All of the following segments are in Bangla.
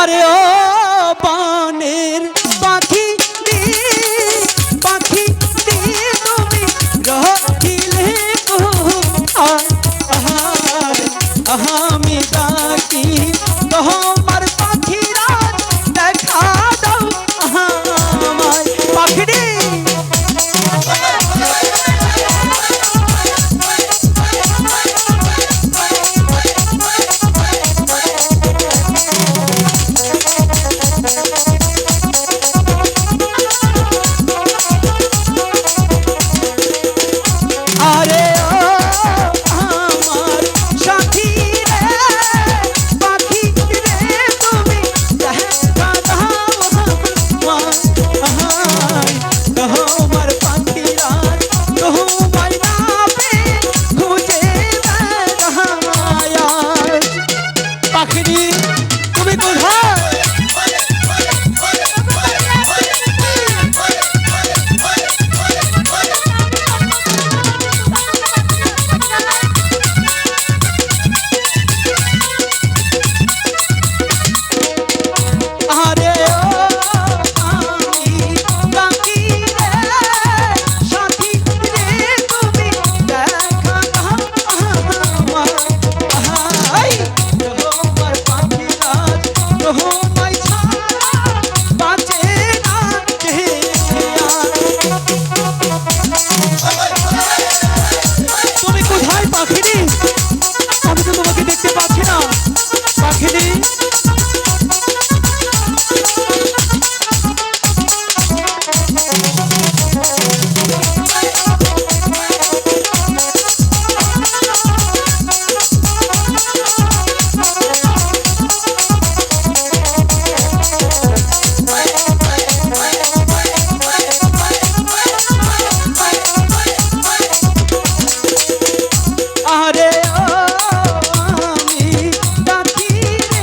আরে ও পানের পাখি রে, পাখি রে তুমি রহিলে কোথায়? আমি ডাকি তোমার পাখিরা দেখা দাও আমায়। পাখি রে আরে ও আমার সাথী রে, পাখি রে তুমি দেখা দাও আমায়। তোমার পাখিরা তোমার নামে খুঁজে বেড়ায়। পাখি তুমি কোথায়? আরে ও আমি ডাকি রে, সাথী রে তুমি দেখা দাও আমায়। তোমার পাখিরা তোমায় ছাড়া বাঁচে না কে আর। তুমি কোথায় পাখিরি? আমি তো তোমাকে দেখতে পাচ্ছি না পাখিরি। আরে ও আমি ডাকি রে,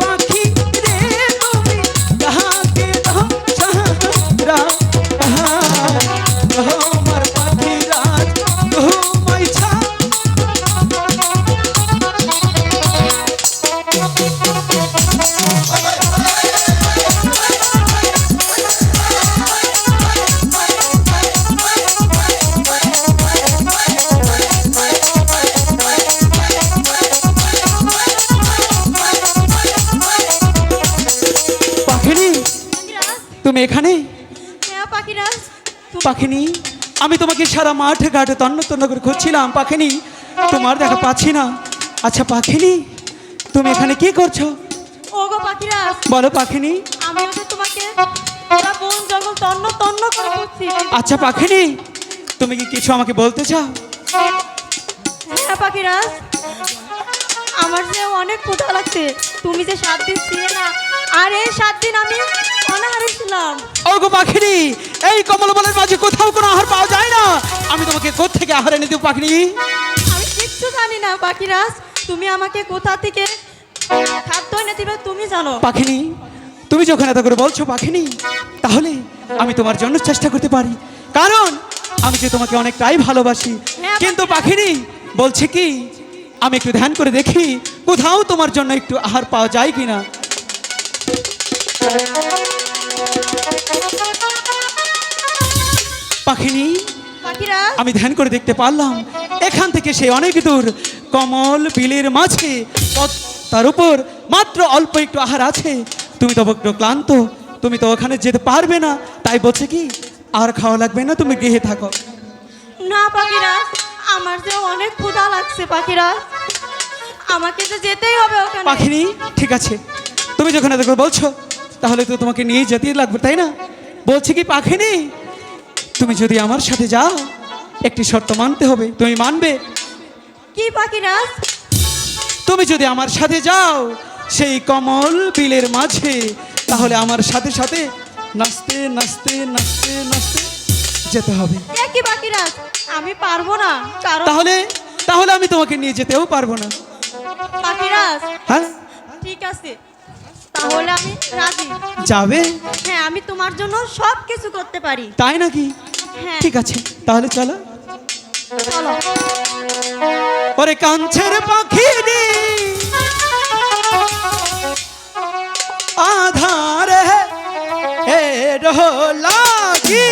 পাখি রে তুমি ডাকে দাও সারা। তোমার পাখিরা তোমায় ছাড়া পাখিনি তুমি এখানে? হ্যাঁ পাখিরাজ, পাখিনি আমি তোমাকে সারা মাঠে ঘাটে তন্ন তন্ন করে খুঁজছিলাম পাখিনি, তোমার দেখা পাচ্ছি না। আচ্ছা পাখিনি তুমি এখানে কি করছো? ওগো পাখিরাজ, বলো পাখিনি। আমি ওকে তোমাকে পুরো বন জঙ্গল তন্ন তন্ন করে খুঁজছি। আচ্ছা পাখিনি তুমি কি কিছু আমাকে বলতে চাও? হ্যাঁ পাখিরাজ, আমার যে অনেক ক্ষুধা লাগছে। তুমি যে 7 দিন ছিলে না, আর এই 7 দিন আমি অনাহারে ছিলাম। ওগো পাখিনি এই কমলবনের মাঝে কোথাও কোনো আহার পাওয়া যায় না, আমি তোমাকে কোত্থেকে আহার এনে দেব পাখিনি? আমি কিচ্ছু জানি না পাখিরাজ, তুমি আমাকে কোথা থেকে খাদ্য এনে দিবে তুমি জানো। পাখিনি তুমি যখন এত করে বলছো পাখিনি, তাহলে আমি তোমার জন্য চেষ্টা করতে পারি, কারণ আমি যে তোমাকে অনেকটাই ভালোবাসি। হ্যাঁ, কিন্তু পাখিনি বলছে কি আমি একটু ধ্যান করে দেখি কোথাও তোমার জন্য একটু আহার পাওয়া যায় কিনা। পাখিনি পাখিরাজ, আমি ধ্যান করে দেখতে পারলাম এখান থেকে সে অনেক দূর কমল বিলের মাঝে তার উপর মাত্র অল্প একটু আহার আছে। তুমি তো একটু ক্লান্ত, তুমি তো ওখানে যেতে পারবে না, তাই বলছে কি আর খাওয়া লাগবে না, তুমি গৃহে থাকো। না পাখিরাজ, আমার যে অনেক ক্ষুধা লাগছে পাখিরাজ, আমাকে তো যেতেই হবে ওখানে। পাখিনি ঠিক আছে, তুমি যখন এত করে বলছো তাহলে তো তোমাকে নিয়ে যেতেই লাগবে, তাই না? বলছি কি পাখিনি তুমি যদি আমার সাথে যাও একটি শর্ত মানতে হবে, তুমি মানবে? কি পাখিরাজ? তুমি যদি আমার সাথে যাও সেই কমল বিলের মাঝে, তাহলে আমার সাথে সাথে নাচতে নাচতে নাচতে নাচতে যেতে হবে। কি পাখিরাজ, আমি পারবো না, কারণ তাহলে তাহলে আমি তোমাকে নিয়ে যেতেও পারবো না। পাখিরাজ হ্যাঁ ঠিক আছে, তাহলে আমি রাজি। যাবে? হ্যাঁ, আমি তোমার জন্য সব কিছু করতে পারি। তাই নাকি? হ্যাঁ ঠিক আছে তাহলে চলো। চলো। ওরে কাঞ্চের পাখি রে, লাগি।